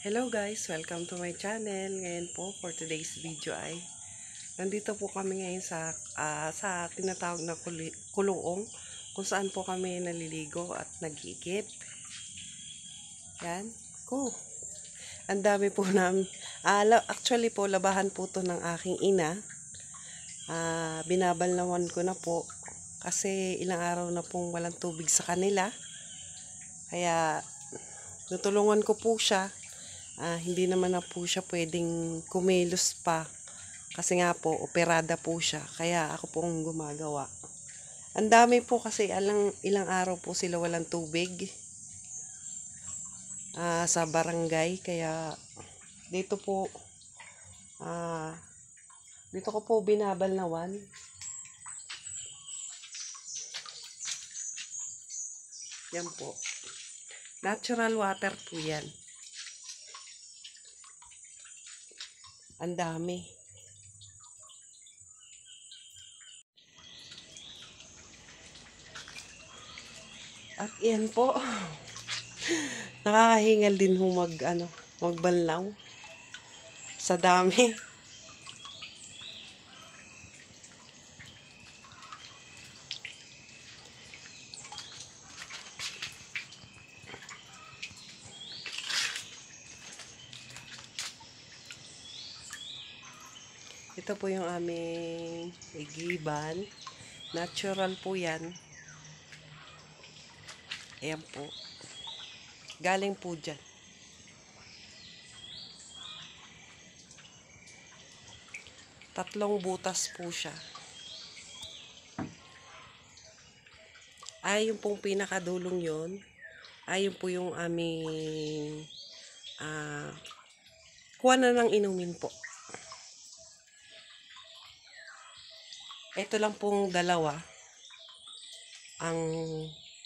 Hello guys, welcome to my channel. Ngayon po for today's video ay nandito po kami ngayon sa tinatawag na kulong kung saan po kami naliligo at nag-iigib. Yan. Ang dami po namin. Actually po labahan po to ng aking ina. Binabalnawan ko na po kasi ilang araw na pong walang tubig sa kanila. Kaya natulungan ko po siya. Hindi naman na po siya pwedeng kumilos pa kasi nga po operada po siya, kaya ako pong gumagawa. Ang dami po kasi ilang araw po sila walang tubig sa barangay, kaya dito po dito ko po binabalnawan. Yan po, natural water po yan. Ang dami. At yan po. Nakakahingal din magbanlaw. Sa dami. Ito po yung aming igiban. Natural po yan. Ayan po. Galing po dyan. Tatlong butas po siya. Yung pong pinakadulong yon. Yun po yung aming kuha na ng inumin po. Ito lang pong dalawa. Ang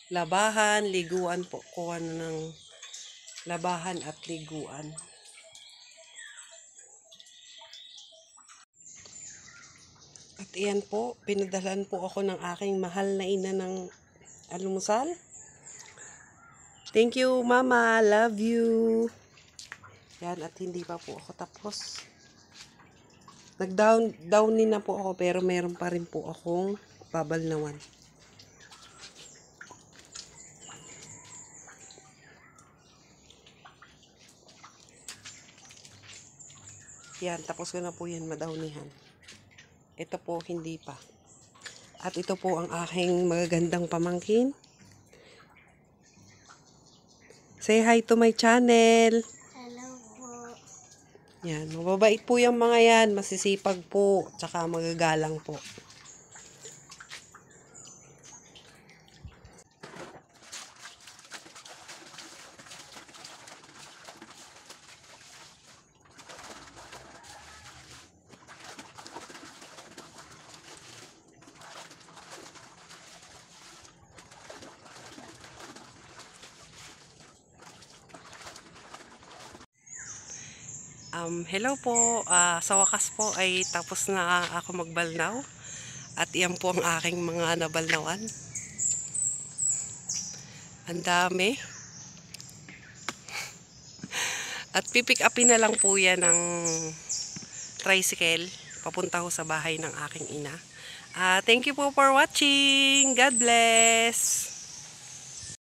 labahan, liguan po. Kuha na ng labahan at liguan. At iyan po, pinadalan po ako ng aking mahal na ina ng almusal. Thank you, Mama. Love you. Yan, at hindi pa po ako tapos. Nag-downin na po ako, pero meron pa rin po akong babalnawan. Yan, tapos ko na po yan madownihan. Ito po, hindi pa. At ito po ang aking magagandang pamangkin. Say hi to my channel. Yan, mababait po yung mga yan, masisipag po, tsaka magagalang po. Hello po, sa wakas po ay tapos na ako magbalnaw at iyan po ang aking mga nabalnawan. Ang dami. At pipick upin na lang po yan ng tricycle papunta ho sa bahay ng aking ina. Thank you po for watching. God bless.